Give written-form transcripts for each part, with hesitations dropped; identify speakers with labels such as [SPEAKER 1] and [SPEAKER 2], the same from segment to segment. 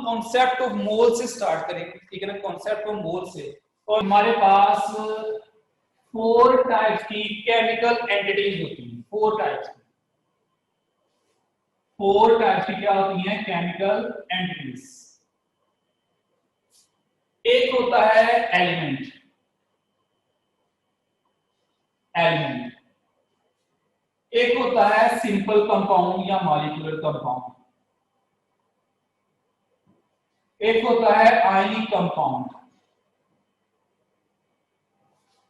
[SPEAKER 1] Concept of mole से start करेंगे, ठीक है ना, कॉन्सेप्ट ऑफ मोल से। और हमारे पास 4 टाइप्स की केमिकल एंटिटीज होती हैं, 4 टाइप्स की, 4 टाइप्स की क्या होती हैं केमिकल एंटिटीज। एक होता है एलिमेंट, एलिमेंट, एक होता है सिंपल कंपाउंड या मॉलिक्यूलर कंपाउंड, एक होता है आयनिक कंपाउंड,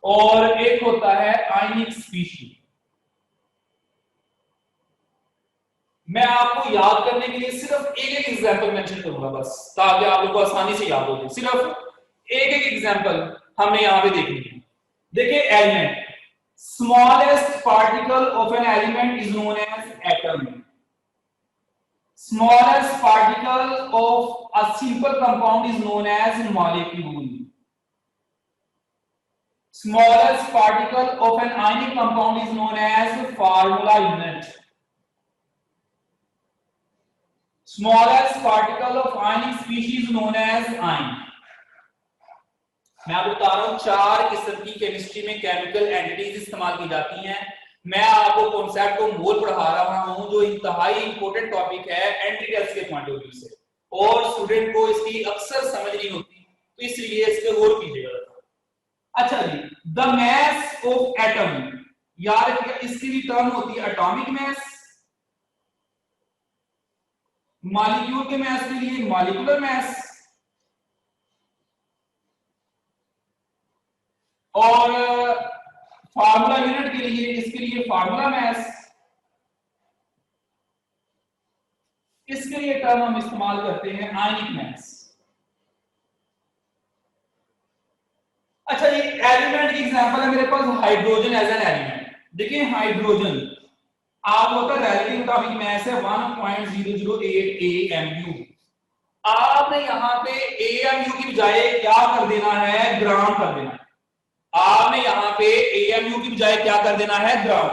[SPEAKER 1] और एक होता है आयनिक स्पीशीज। मैं आपको याद करने के लिए सिर्फ एक एक एग्जांपल मेंशन करूंगा बस, ताकि आप लोगों को आसानी से याद हो जाए। सिर्फ एक एक एग्जांपल हमने यहां पे देखनी है। देखिए element, smallest particle of an element is known as atom, smallest particle of a simple compound is known as molecule, smallest particle of an ionic compound is known as formula unit, smallest particle of ionic species known as ion। मैं आपको बता रहा हूं 4 किस्म की chemistry में chemical entities इस्तेमाल की जाती हैं। मैं आपको कॉन्सेप्ट को मोल पढ़ा रहा हूं जो इंतहाई इंपॉर्टेंट टॉपिक है एंट्री टेस्ट के पॉइंट ऑफ व्यू से, और स्टूडेंट को इसकी अक्सर समझ नहीं होती, तो इसलिए इस पे गौर कीजिएगा। अच्छा जी, द मास ऑफ एटम, याद रखिएगा इसकी भी टर्म होती है एटॉमिक मास, मॉलिक्यूल के मास के लिए मॉलिक्यूलर मास, और फार्मूला यूनिट के लिए इसके लिए फार्मूला मास, इसके लिए टर्म हम इस्तेमाल करते हैं आयनिक मास। अच्छा ये एलिमेंट की एग्जांपल है मेरे पास हाइड्रोजन एज एन एलिमेंट। देखिए हाइड्रोजन आपका रिलेटिव एटॉमिक मास है 1.008 AMU। आपने यहां पे AMU की बजाय क्या कर देना है, ग्राम कर देना है। आपने यहां पे AMU की बजाय क्या कर देना है, ग्राम।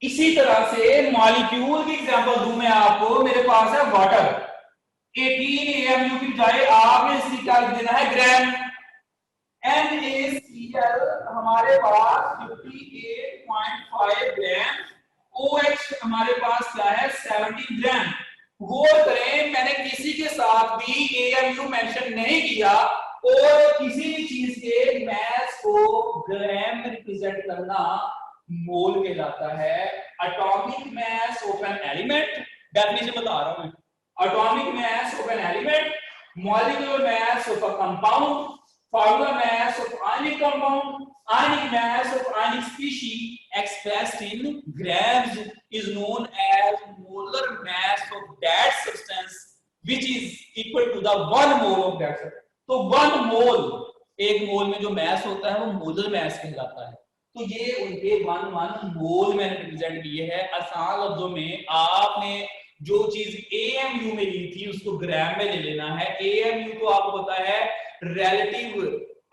[SPEAKER 1] इसी तरह से मॉलिक्यूल की एग्जांपल दूं मैं आपको, मेरे पास है वाटर, 18 AMU की बजाय आपने इसकी क्या लिख देना है, ग्राम। NaCl हमारे पास 58.5 ग्राम, OH हमारे पास क्या है 70 ग्राम। गौर करें मैंने किसी के साथ भी AMU मेंशन नहीं किया, और किसी भी चीज के मास को ग्राम में रिप्रेजेंट करना मोल कहलाता है। Atomic mass of an element, definition बता रहा हूं मैं, atomic mass of an element, molecular mass of a compound, formula mass of ionic compound, ionic mass of ionic species expressed in grams is known as molar mass of that substance which is equal to the 1 mole of that substance। तो 1 मोल, एक मोल में जो मास होता है वो molar mass कहलाता है। तो ये उनके 1 मोल में रिप्रेजेंट किए हैं। आसान लफ्जों में आपने जो चीज AMU में ली थी उसको ग्राम में ले लेना है। AMU तो आपको पता है रिलेटिव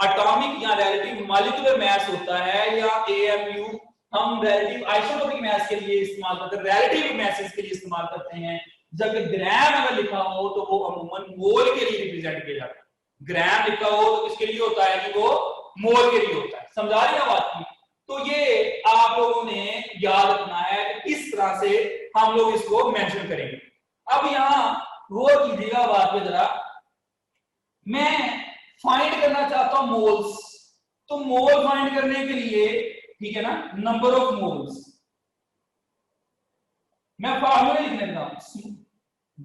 [SPEAKER 1] एटॉमिक या रिलेटिव मॉलिक्यूलर मास होता है, या AMU हम रिलेटिव आइसोटोपिक मास के लिए इस्तेमाल करते हैं, रिलेटिव मासेस के लिए इस्तेमाल करते हैं। जब ग्राम अगर लिखा हो तो वो अमूमन मोल के लिए रिप्रेजेंट किया जाता है। ग्राम लिखा हो तो किसके लिए होता है कि वो मोल के लिए होता है। समझा रही है बात की? तो ये आप लोगों ने याद रखना है कि किस तरह से हम लोग इसको मेंशन करेंगे। अब यहां गौर कीजिएगा बात पे जरा, मैं फाइंड करना चाहता हूं मोल्स, तो मोल फाइंड करने के लिए ठीक है ना, नंबर ऑफ मोल्स, मैं फार्मूला लिख लेता हूं,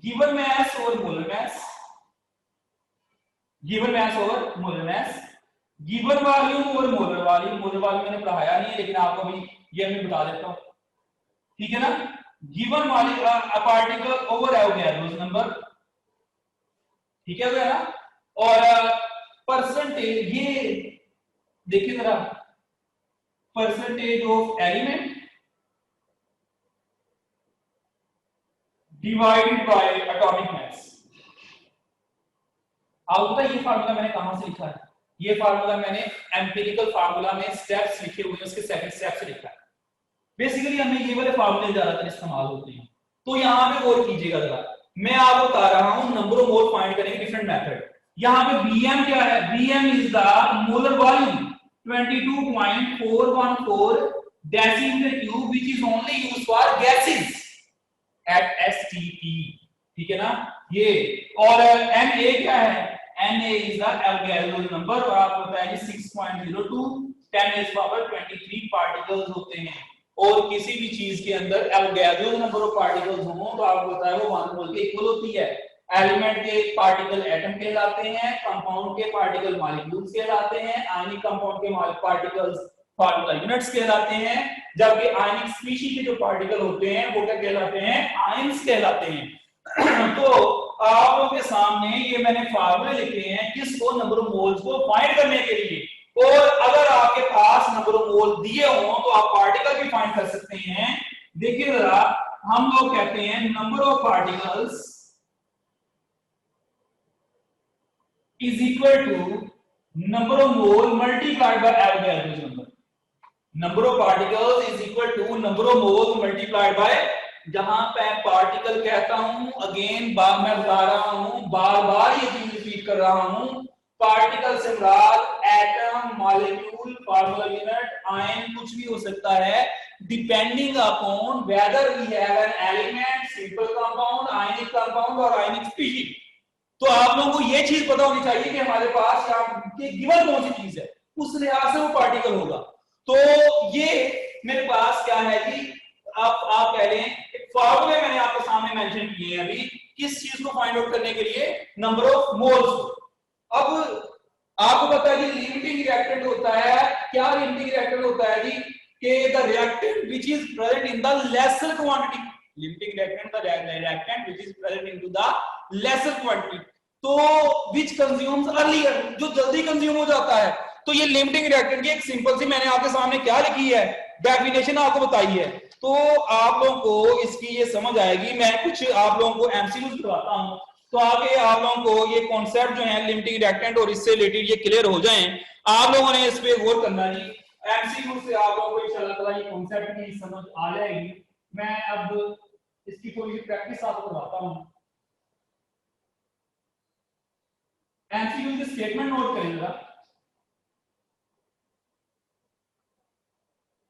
[SPEAKER 1] गिवन मास और मोलर मास, गिवन मास और मोलर मास, गिवन वॉल्यूम और मोलर वॉल्यूम। मोलर वॉल्यूम मैंने पढ़ाया नहीं है लेकिन आपको भी ये मैं बता देता हूं, ठीक है ना। Given particle over Avogadro's number, ठीक है ना। और परसेंटेज, ये देखिए जरा, percentage of element divided by atomic mass. आपको ये फार्मूला मैंने कहां से लिखा है, ये फार्मूला मैंने एम्पिरिकल फार्मूला में स्टेप्स लिखे हुए हैं, उसके सेकंड स्टेप से लिखा है। बेसिकली हमें ये वाले फार्मूले ज्यादातर इस्तेमाल होते हैं। तो यहां पे गौर कीजिएगा जरा, मैं आपको बता रहा हूं नंबर ऑफ मोल फाइंड करेंगे डिफरेंट मेथड। यहां पे बीएम क्या है, VM is the molar volume 22.414 decimal cube which is only used for gases at STP, ठीक है ना ये। और Na क्या है, Na is the Avogadro number, और आपको पता है 6.02 10⁻23 पार्टिकल्स होते हैं। और किसी भी चीज के अंदर एवोगैड्रो नंबर ऑफ पार्टिकल्स हो तो आपको पता है वो 1 मोल के इक्वल होती है। एलिमेंट के पार्टिकल एटम कहलाते हैं, कंपाउंड के पार्टिकल मॉलिक्यूल्स कहलाते हैं, आयनिक कंपाउंड के पार्टिकल्स फार्मूला यूनिट्स कहलाते हैं, जबकि आयनिक स्पीशीज के जो पार्टिकल होते हैं वो क्या कहलाते हैं, आयंस कहलाते हैं। तो आप लोगों के सामने ये मैंने फार्मूले लिखे हैं किसको, नंबर ऑफ मोल्स को फाइंड करने के लिए। और अगर आपके पास नंबर ऑफ मोल दिए हों तो आप पार्टिकल भी फाइंड कर सकते हैं। देखिए जरा, हम लोग कहते हैं number of particles is equal to number of mole multiplied by Avogadro's number. Number of particles is equal to number of moles multiplied by, जहां पे पार्टिकल कहता हूं अगेन मैं बता रहा हूं, बार बार ये चीज रिपीट कर रहा हूं, पार्टिकल से मुराद atom, molecule, formula unit, ion कुछ भी हो सकता है, depending upon whether we have an element, simple compound, ionic compound और आयनिक स्पीशीज। तो आप लोगों को ये चीज पता होनी चाहिए कि हमारे पास गिवन कौन सी चीज है, उस लिहाज से वो पार्टिकल होगा। तो ये मेरे पास क्या है जी, आप कह रहे हैं फॉर्मूले मैंने आपके सामने मेंशन किए हैं अभी, किस चीज को फाइंड आउट करने के लिए, नंबर ऑफ मोल्स। अब आपको पता है जी लिमिटिंग रिएक्टेंट होता है, क्या लिमिटिंग रिएक्टेंट होता है जी, कि the reactant which is present in the lesser quantity, limiting reactant the reactant which is present into the lesser quantity, तो व्हिच कंज्यूम्स अर्लियर, जो जल्दी कंज्यूम हो जाता है। तो ये लिमिटिंग रिएक्टेंट की एक सिंपल सी मैंने आपके सामने क्या लिखी है, डेफिनेशन आपको बताई है, तो आप लोगों को इसकी ये समझ आएगी। मैं कुछ आप लोगों को एमसीक्यूज करवाता हूं तो आगे आप लोगों को ये कॉन्सेप्ट जो है लिमिटिंग रिएक्टेंट और इससे रिलेटेड ये क्लियर हो जाएं। आप लोगों ने इस पे गौर करना जी, एमसीक्यू से आप लोगों को इंशाल्लाह ताला ये कॉन्सेप्ट की समझ आ जाएगी। मैं अब इसकी थोड़ी सी प्रैक्टिस आपको करवाता हूं। एमसीक्यू के स्टेटमेंट नोट करेंगे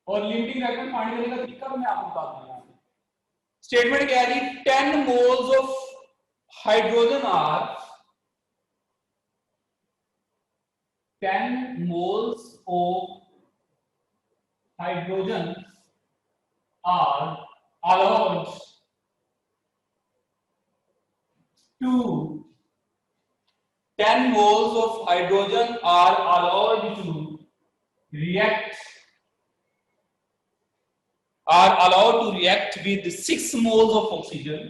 [SPEAKER 1] और लिमिटिंग रिएक्टेंट फाइंड करने का तरीका मैं आपको बता दूंगा। स्टेटमेंट क्या है जी, 10 moles of hydrogen are 10 moles of hydrogen are allowed to 10 moles of hydrogen are allowed to react with 6 moles of oxygen,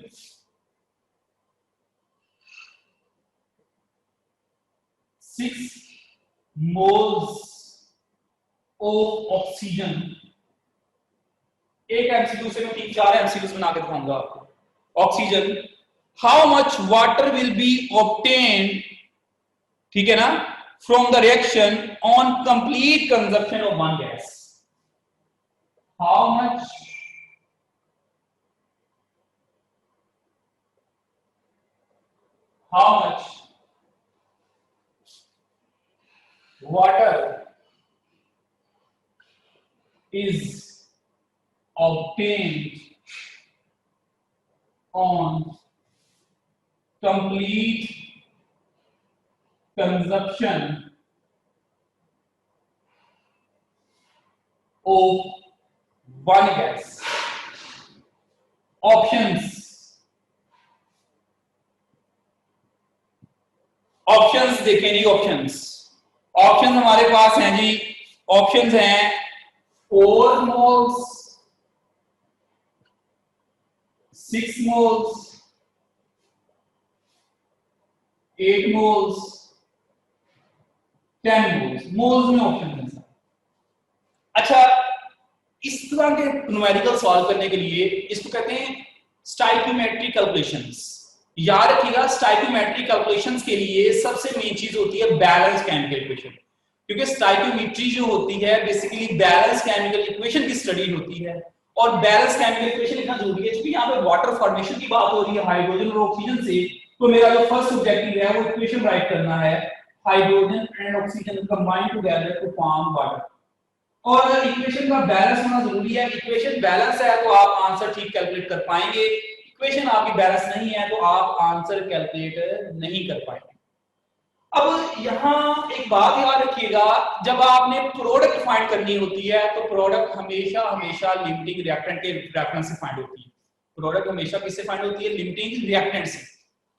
[SPEAKER 1] 6 moles of oxygen। एक एमसीक्यू से मैं 3-4 एमसीक्यूज बना के दिखाऊंगा आपको। Oxygen, how much water will be obtained, ठीक है ना, from the reaction on complete consumption of one gas, how much water is obtained on complete consumption of one gas। Options देखें जी, ऑप्शंस हमारे पास हैं जी, ऑप्शंस हैं 4 moles, 6 moles, 8 moles, 10 moles. Moles में option है। अच्छा, इस तरह के न्यूमेरिकल सॉल्व करने के लिए इसको कहते हैं स्टाइकियोमेट्रिक कैलकुलेशंस। याद रखिएगा, स्टाइकियोमेट्रिक कैलकुलेशंस के लिए सबसे मेन चीज होती है बैलेंस केमिकल इक्वेशन, क्योंकि स्टाइकियोमेट्री जो होती है बेसिकली बैलेंस केमिकल इक्वेशन की स्टडी होती है। और बैलेंस केमिकल इक्वेशन लिखना जरूरी है क्योंकि यहाँ पे वाटर फॉर्मेशन की बात हो रही है हाइड्रोजन और ऑक्सीजन से। तो मेरा जो फर्स्ट ऑब्जेक्टिव है वो इक्वेशन राइट करना है, hydrogen and oxygen combine together to form water. और इक्वेशन का बैलेंस होना जरूरी है, इक्वेशन बैलेंस है तो आप आंसर ठीक कैलकुलेट कर पाएंगे, इक्वेशन आपकी बैलेंस नहीं है तो आप आंसर कैलकुलेट नहीं कर पाएंगे। अब यहाँ एक बात याद रखिएगा, जब आपने प्रोडक्ट फाइंड करनी होती है तो प्रोडक्ट हमेशा हमेशा लिमिटिंग रिएक्टेंट के रेफरेंस से फाइंड होती है। प्रोडक्ट हमेशा किससे फाइंड होती है? लिमिटिंग रिएक्टेंट से।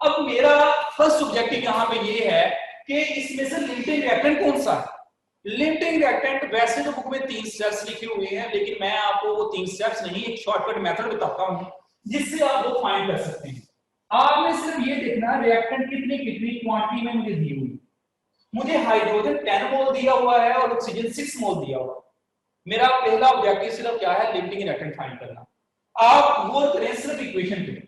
[SPEAKER 1] अब मेरा फर्स्ट ऑब्जेक्टिव यहाँ पे ये है कि इसमें से लिमिटिंग रिएक्टेंट कौन सा है? लिमिटिंग रिएक्टेंट वैसे तो बुक में 3 स्टेप्स लिखे हुए हैं, लेकिन मैं आपको वो 3 स्टेप्स नहीं, एक शॉर्टकट मेथड बताता हूं जिससे आप वो फाइंड कर सकते हैं। आपने सिर्फ ये देखना रिएक्टेंट कितनी कितनी क्वांटिटी में मुझे दी हुई। मुझे हाइड्रोजन 10 मोल दिया हुआ है और ऑक्सीजन 6 मोल दिया हुआ है। मेरा पहला ऑब्जेक्टिव सिर्फ क्या है? लिमिटिंग रिएक्टेंट फाइंड करना। आप गौर करें सिर्फ इक्वेशन पे,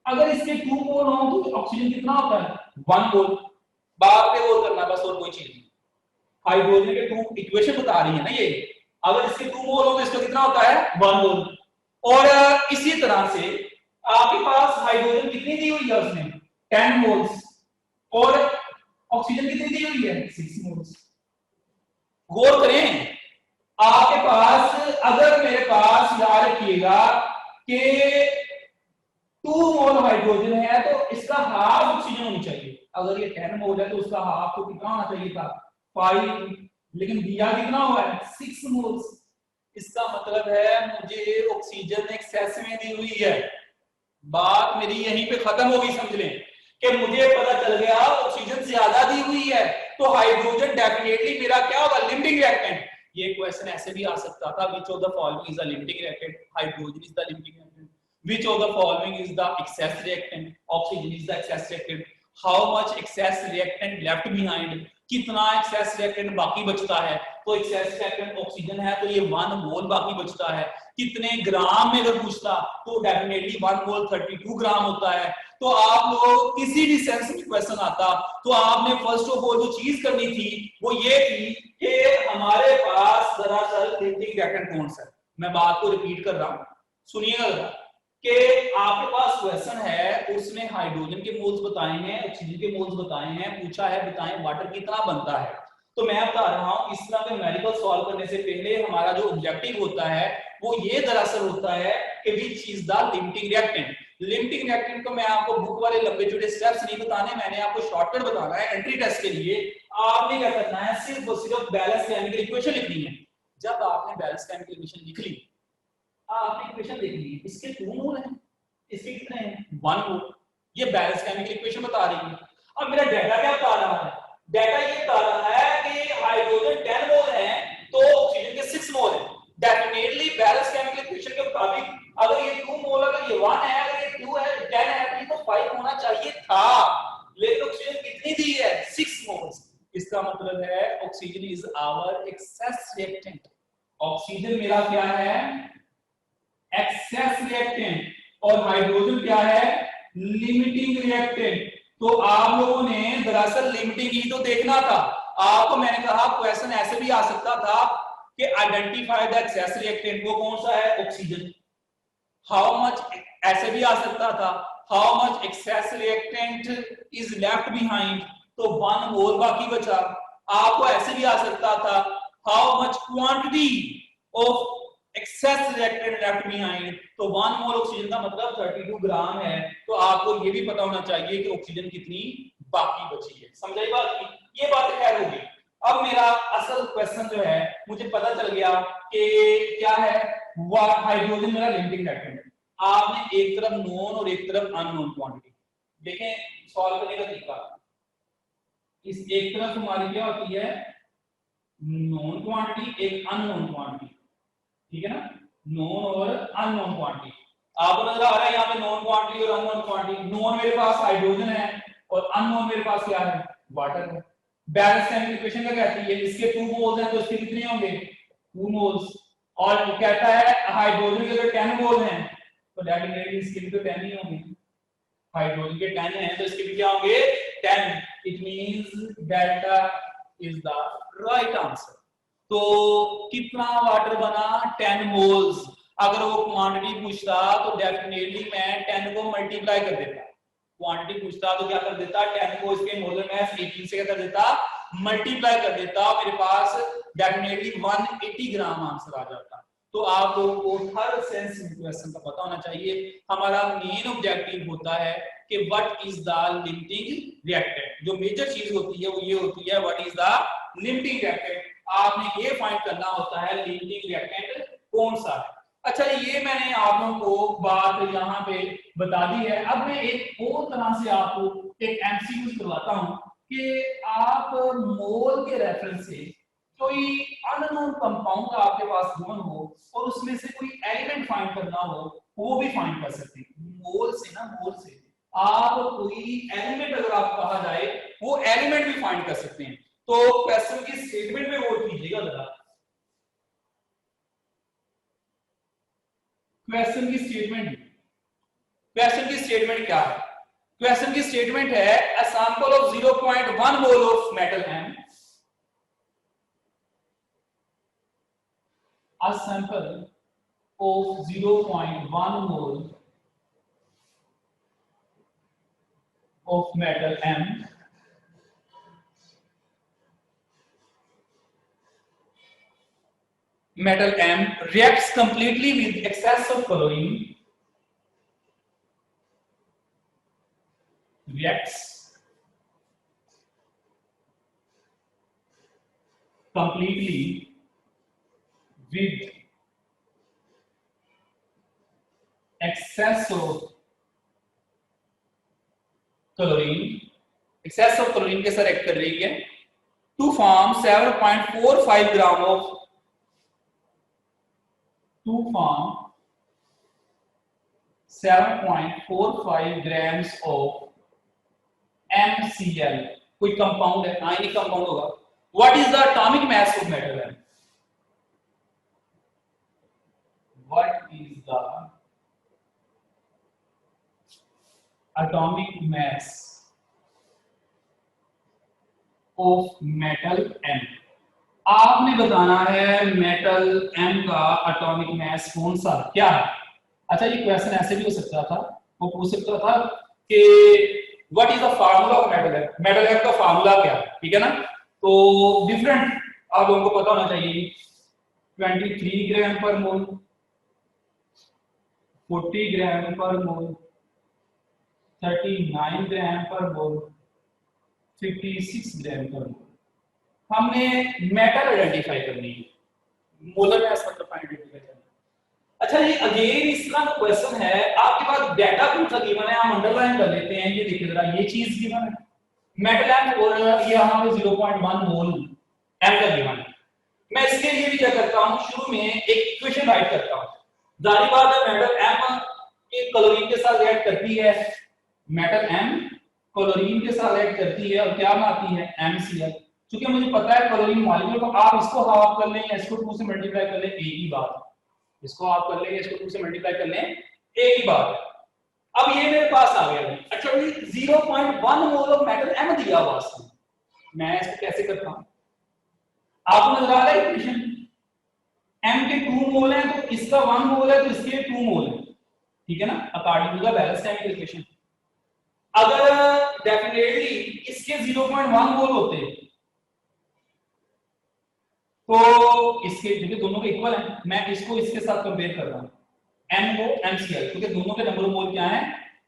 [SPEAKER 1] अगर इसके 2 मोल हो तो ऑक्सीजन कितना होता है? 1 मोल। बात पे गौर करना बस, और कोई चीज नहीं। हाइड्रोजन के 2 इक्वेशन बता रही है ना ये, अगर इसके 2 मोल हो तो इसका कितना होता है? 1 मोल। और इसी तरह से आपके पास हाइड्रोजन कितनी दी हुई है? उसने 10 मोल्स। और ऑक्सीजन कितनी दी हुई है? 6 मोल्स। गौर करें, आपके पास अगर मेरे पास याद रखिएगा कि 2 मोल हाइड्रोजन है तो इसका हाफ ऑक्सीजन होनी चाहिए। अगर ये 10 मोल है तो उसका हाफ तो कितना होना चाहिए था? 5। लेकिन दिया कितना हुआ है? 6 मोल्स। इसका मतलब है मुझे ऑक्सीजन एक्सेस में दी हुई है। बात मेरी यहीं पे खत्म होगी, समझ लें कि मुझे पता चल गया ऑक्सीजन ज्यादा दी हुई है तो हाइड्रोजन डेफिनेटली मेरा क्या होगा? Limiting reactant. ये क्वेश्चन ऐसे भी आ सकता था, which of the following is the limiting reactant? Hydrogen is the limiting reactant. Which of the following is the excess reactant? Oxygen is the excess reactant. How much excess reactant left behind? कितना excess reactant बाकी बचता है? तो access reactant oxygen है तो ये 1 मोल बाकी बचता है। कितने ग्राम में अगर पूछता तो डेफिनेटली 1 मोल 32 ग्राम होता है। तो आप लोग किसी भी सेंस में क्वेश्चन आता तो आपने फर्स्ट ऑफ ऑल जो चीज करनी थी वो ये थी कि हमारे पास दरअसल लिमिटिंग रिएक्टेंट कौन सा है। मैं बात को रिपीट कर रहा हूं, सुनिएगा कि आपके पास क्वेश्चन है, उसने हाइड्रोजन के मोल्स बताए हैं, ऑक्सीजन के मोल्स बताए हैं, पूछा है बताएं वाटर कितना बनता है। तो मैं बता रहा हूं इस तरह के न्यूमेरिकल सॉल्व करने से पहले हमारा जो ऑब्जेक्टिव होता है वो ये दरअसल होता है कि which is the limiting reactant. Limiting reactant को मैं आपको बुक वाले लंबे चौड़े स्टेप्स नहीं बताने, मैंने आपको शॉर्टकट बताना है एंट्री टेस्ट के लिए। आपने क्या करना है? सिर्फ और सिर्फ बैलेंस केमिकल इक्वेशन लिखनी है। जब आपने बैलेंस केमिकल इक्वेशन लिख ली, आपने इक्वेशन देख ली, इसके 2 मोल हैं, इसके कितने हैं? 1 मोल। ये बैलेंस केमिकल इक्वेशन बता रही है। अब मेरा डाटा क्या बता रहा है? डाटा ये बता रहा है कि हाइड्रोजन 10 मोल है तो ऑक्सीजन के 6 मोल है। डेफिनेटली बैलेंस केमिकल इक्वेशन के मुताबिक अगर ये 2 मोल, अगर ये 1 है, अगर ये 2 है, 10 है तो ये तो 5 होना चाहिए था, लेकिन ऑक्सीजन कितनी दी है? 6 मोल्स। इसका मतलब है oxygen is our excess reactant. Oxygen मेरा क्या है? Excess reactant. और हाइड्रोजन क्या है? Limiting reactant. तो आप लोगों ने दरअसल लिमिटिंग ही तो देखना था। आपको मैंने कहा क्वेश्चन ऐसे भी आ सकता था कि आइडेंटिफाई द एक्सेस रिएक्टेंट, वो कौन सा है? ऑक्सीजन। हाउ मच, ऐसे भी आ सकता था how much excess reactant is left behind, तो 1 मोल बाकी बचा। आपको ऐसे भी आ सकता था how much quantity of excess reactant left behind, तो 1 मोल ऑक्सीजन का मतलब 32 ग्राम है। तो आपको ये भी पता होना चाहिए कि ऑक्सीजन कितनी बाकी बची है। समझाई बात की? ये बात खैर होगी। अब मेरा असल क्वेश्चन जो है, मुझे पता चल गया कि क्या है, हाइड्रोजन मेरा लिमिटिंग रिएक्टेंट है। आपने एक तरफ नोन और एक तरफ अननोन क्वांटिटी देखें, सॉल्व करने का तरीका। इस एक तरफ हमारी क्या होती है? नोन क्वांटिटी, एक अननोन क्वांटिटी, ठीक है ना? नोन और अननोन क्वांटिटी। आपको नजर आ रहा है यहाँ पे नोन क्वांटिटी और अननोन क्वांटिटी। नोन मेरे पास हाइड्रोजन है और अननोन मेरे पास क्या है? वाटर है। बैलेंस केमिकल इक्वेशन क्या कहती है? इसके 2 मोल्स हैं तो इसके कितने होंगे? 2 मोल्स। और वो कहता है हाइड्रोजन के अगर 10 मोल हैं तो डेफिनेटली इसके भी तो 10 ही होंगे। हाइड्रोजन के 10 हैं तो इसके भी क्या होंगे? 10। It means delta is the right answer. तो कितना वाटर बना? 10 मोल्स। अगर वो क्वांटिटी पूछता तो डेफिनेटली मैं 10 को मल्टीप्लाई कर देता। क्वांटिटी पूछता तो क्या कर देता, 10 को इसके मोलर मास 18 से क्या कर देता, मल्टीप्लाई कर देता, मेरे पास डेफिनेटली 180 ग्राम आंसर आ जाता। तो आप लोगों को हर सेंस क्वेश्चन का पता होना चाहिए। हमारा मेन ऑब्जेक्टिव होता है कि what is the limiting reactant. जो मेजर चीज होती है वो ये होती है what is the limiting reactant. आपने ये फाइंड करना होता है लिमिटिंग रिएक्टेंट कौन सा है। अच्छा, ये मैंने आप लोगों को बात यहाँ पे बता दी है। अब मैं एक और तरह से आपको एक एमसीक्यू करवाता हूँ कि आप मोल के रेफरेंस से कोई अननोन कंपाउंड आपके पास गिवन हो और उसमें से कोई एलिमेंट फाइंड करना हो, वो भी फाइंड कर सकते हैं। मोल से ना, मोल से आप कोई एलिमेंट अगर आप कहा जाए वो एलिमेंट भी फाइंड कर सकते हैं। तो क्वेश्चन की स्टेटमेंट में वो कीजिएगा जरा। क्वेश्चन की स्टेटमेंट क्या है? क्वेश्चन की स्टेटमेंट है a sample of 0.1 mole of metal M, a sample of 0.1 mole of metal M reacts completely with excess of chlorine, reacts completely with excess of chlorine के साथ रिएक्ट कर रही है to form 7.45 gram of 7.45 grams of MCl। कोई compound है, ionic compound होगा। What is the atomic mass of metal M? What is the atomic mass of metal M? आपने बताना है मेटल एम का एटॉमिक मास कौन सा क्या है। अच्छा, ये क्वेश्चन ऐसे भी हो सकता था, वो पूछ सकता था कि what is the formula of metal M? Metal M का फार्मूला क्या है, ठीक है ना। तो डिफरेंट आप लोगों को पता होना चाहिए। 23 ग्राम पर मोल, 40 ग्राम पर मोल, 39 ग्राम पर मोल, 56 ग्राम पर मोल। हमने मेटल आइडेंटिफाई करनी है, मोलर मास मतलब आइडेंटिफाई करना। अच्छा, ये अगेन इस तरह का क्वेश्चन है, आपके पास डाटा कौन सा गिवन है, हम अंडरलाइन कर लेते हैं। ये देखिए जरा, ये चीज गिवन है मेटल एम और ये यहां पे 0.1 मोल एम का गिवन है। मैं इसके लिए भी क्या करता हूं, शुरू में एक इक्वेशन राइट करता हूं। जारी बात है मेटल एम के क्लोरीन के साथ रिएक्ट करती है, मेटल एम क्लोरीन के साथ रिएक्ट करती है और क्या बनाती है, MCl। क्योंकि मुझे पता है क्लोरीन मॉलिक्यूल को, आप इसको हाफ कर लें या इसको 2 से मल्टीप्लाई कर लें, एक ही बात है। इसको आप कर लेंगे, इसको 2 से मल्टीप्लाई कर लें, एक ही बात है। अब ये मेरे पास आ गया। अच्छा, 0.1 मोल ऑफ मेटल एम दिया हुआ है, मैं इसको कैसे करता हूं? आपको नजर आ रहा है इक्वेशन, एम के 2 मोल है तो इसका 1 मोल है तो इसके 2 मोल है, ठीक है ना, according to the balance chemical equation. अगर डेफिनेटली इसके 0.1 मोल होते तो इसके, क्योंकि दोनों के इक्वल हैं, मैं इसको इसके साथ कंपेयर कर रहा हूं, m को MCl, क्योंकि दोनों के नंबर ऑफ मोल क्या है,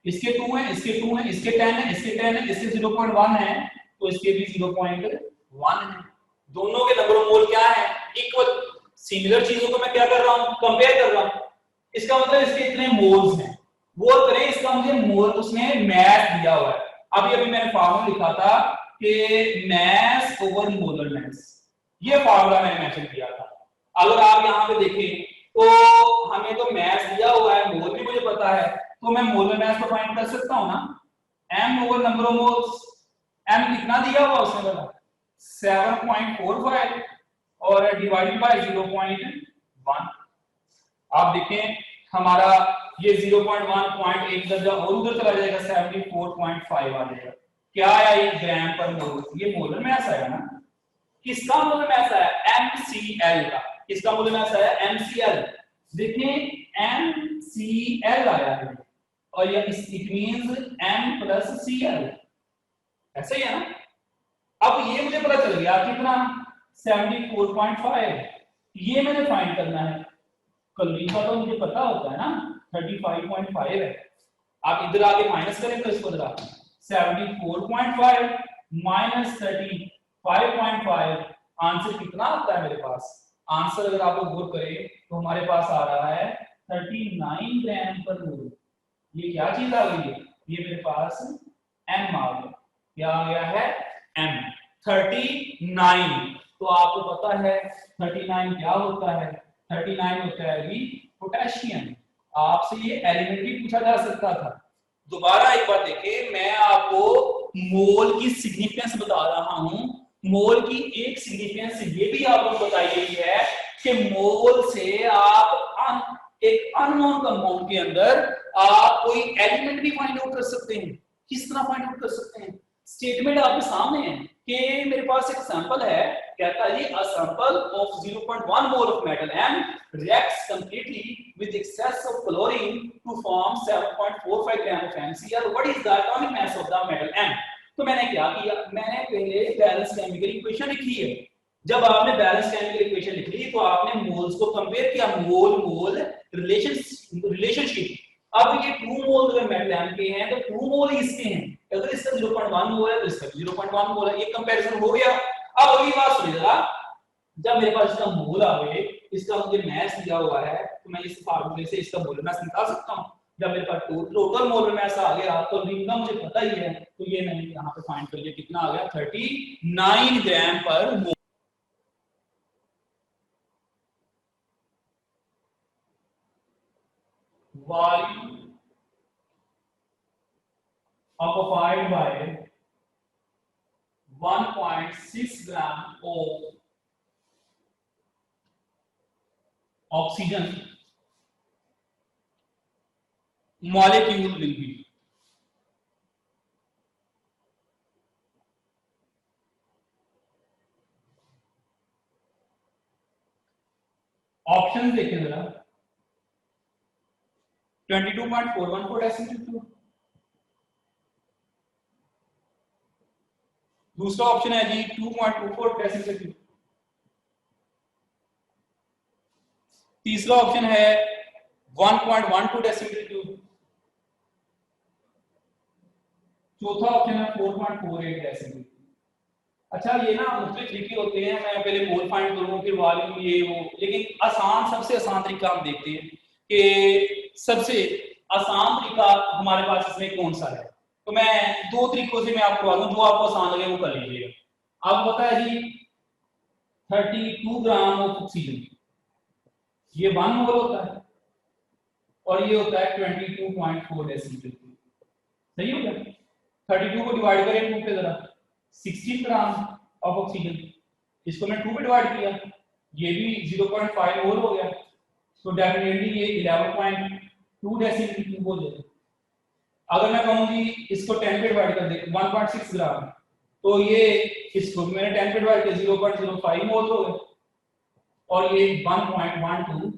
[SPEAKER 1] इसके 2 है, इसके 2 है, इसके 10 है, इसके 10 है, इसके 0.1 है तो इसके भी 0.1 है। दोनों के नंबर ऑफ मोल क्या है, इक्वल। सिमिलर चीजों को मैं क्या कर रहा हूं, कंपेयर कर रहा हूं। इसका मतलब इसके इतने मोल्स हैं, वो करें, इसका मुझे मोल उसने मास दिया हुआ है। अभी मैंने फार्मूला लिखा था कि मास ओवर मोलर मास, ये फार्मूला मैंने मेंशन किया था। अगर आप यहां पे देखें तो हमें तो मास दिया हुआ है, मोल भी मुझे पता है, तो मैं मोलर मास को फाइंड कर सकता हूं ना, m over number of moles. m कितना दिया हुआ उसने बोला 7.45 और डिवाइडेड बाय 0.1। आप देखें हमारा ये 0.1 पॉइंट एक दर्जा और उधर चला जाएगा, 74.5 आ जाएगा। क्या आया, ये ग्राम पर मोल, ये मोलर मास आया ना। किसका मोलर मास आया, MCl का। किसका मोलर मास आया, MCl। देखें MCL आया है और ये it means M plus CL, ऐसे ही है ना। अब ये मुझे पता चल गया कितना 74.5, ये मैंने फाइंड करना है। कैलोरी का तो मुझे पता होता है ना 35.5 है। आप इधर आके माइनस करें तो इसको जरा 74.5 माइनस 35.5 आंसर कितना आता है मेरे पास। आंसर अगर आप लोग गौर करें तो हमारे पास आ रहा है 39 ग्राम पर मोल। ये क्या चीज आ गई है, ये मेरे पास M आ गया। क्या आ गया है M 39। तो आपको पता है 39 क्या होता है, 39 होता है भी पोटेशियम। आपसे ये एलिमेंट्री पूछा जा सकता था। दोबारा एक बार देखिए, मैं आपको मोल की सिग्निफिकेंस बता रहा हूं। मोल की एक सिग्निफिकेंस ये भी आपको बताई गई है कि मोल से आप एक अननोन कंपाउंड के अंदर आप कोई एलिमेंट भी फाइंड आउट कर सकते हैं। किस तरह फाइंड आउट कर सकते हैं, स्टेटमेंट आपके सामने है कि मेरे पास एक सैंपल है, कहता है a sample of 0.1 mole of metal M reacts completely with excess of chlorine to form 7.45 gram of MCl. What is the atomic mass of the metal M? तो मैंने क्या किया, मैंने पहले बैलेंस केमिकल इक्वेशन लिखी है। जब आपने बैलेंस केमिकल इक्वेशन लिख ली तो आपने मोल्स को कंपेयर किया, मोल मोल रिलेशनशिप। अब ये 2 मोल अगर मेटल M के हैं तो 2 मोल इसके हैं, अगर इसका 0.1 मोल है तो इसका 0.1 मोल है, ये कंपैरिजन हो गया। अब अगली बात सुनिए जरा, जब मेरे पास इसका मोल आ गए, इसका मुझे मैस दिया हुआ है तो मैं इस फार्मूले से इसका मोल मैस निकाल सकता हूं। जब मेरे पास टोटल मोल मैस आ गया तो रिंग का मुझे पता ही है, तो ये मैंने यहां पे फाइंड कर लिया, कितना आ गया 39 ग्राम पर मोल। Volume occupied by 1.6 gram of oxygen molecule will be। Option देखें जरा, 22.414 डेसिमल, दूसरा ऑप्शन है जी 2.24 डेसिमल, तीसरा ऑप्शन है 1.12 डेसिमल क्यूब, चौथा ऑप्शन है 4.48 डेसिमल। अच्छा ये ना मुख्तलिफ तरीके होते हैं, मैं पहले मोल फाइंड करूँ फिर वॉल्यूम ये वो, लेकिन आसान सबसे आसान तरीका हम देखते हैं कि सबसे आसान तरीका हमारे पास इसमें कौन सा है। तो मैं 2 तरीकों से मैं आपको बता दूं, जो आपको आसान लगे वो कर लीजिएगा। आपको पता है जी 32 ग्राम ऑफ ऑक्सीजन, ये 1 मोल होता है और ये होता है 22.4 डेसिमल। सही हो गया, 32 को डिवाइड करें 2 पे जरा, 16 ग्राम ऑफ ऑक्सीजन, इसको मैं 2 पे डिवाइड किया, ये भी 0.5 मोल हो गया, तो डेफिनेटली ये 11.2 डेसिमल क्यूब हो जाएगा। अगर मैं कहूं जी इसको 10 पे डिवाइड कर दे 1.6 ग्राम, तो ये इसको मैंने 10 पे डिवाइड किया 0.05 मोल हो गया और ये 1.12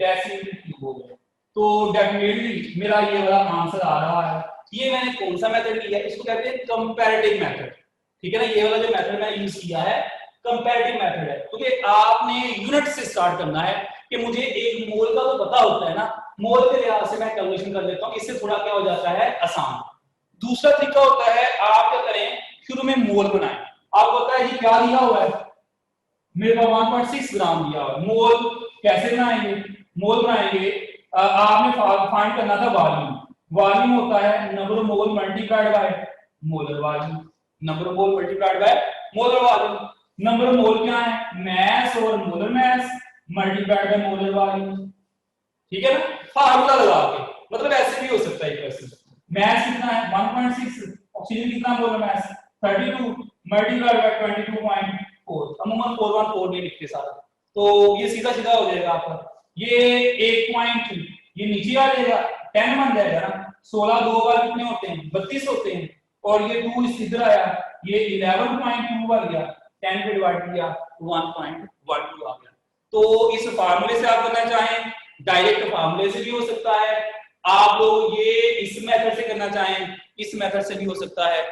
[SPEAKER 1] डेसिमल क्यूब हो गया। तो डेफिनेटली मेरा ये वाला आंसर आ रहा है। ये मैंने कौन सा मेथड लिया, इसको कहते हैं कंपैरेटिव मेथड, ठीक है ना। ये वाला जो मेथड मैंने यूज किया है कंपैरेटिव मेथड है, क्योंकि आपने यूनिट से स्टार्ट करना है कि मुझे एक मोल का तो पता होता है ना, मोल के लिहाज से मैं कैलकुलेशन कर लेता हूं, इससे थोड़ा क्या हो जाता है आसान। दूसरा तरीका होता है आप क्या करें, शुरू में मोल बनाएं। आपको पता है जी क्या दिया हुआ है, मेरे पास 1.6 ग्राम दिया हुआ है। मोल कैसे बनाएंगे, मोल बनाएंगे आपने फाइंड करना था वॉल्यूम। वॉल्यूम होता है number of mole multiplied by molar volume, number of mole multiplied by molar volume. Number of मोल क्या है, मैस और molar mass multiplied by molar volume, ठीक है ना। फार्मूला लगा के, मतलब ऐसे भी हो सकता है क्वेश्चन। मैस कितना है 1.6, ऑक्सीजन कितना मोलर मैस 32 मल्टीप्लाइड बाय 22.4, अमूमन 414 नहीं लिखते सारा, तो ये सीधा सीधा हो जाएगा आपका। ये 1.2 ये नीचे आ जाएगा, 10 बन जाएगा ना, 16 दो बार कितने होते हैं 32 होते हैं, और ये 2 इधर आया, ये 11.2 बन गया, 10 पे डिवाइड किया 1.12 आ गया। तो इस फार्मूले से आप करना चाहें डायरेक्ट फार्मूले से भी हो सकता है, आप लोग ये इस मेथड से करना चाहें इस मेथड से भी हो सकता है।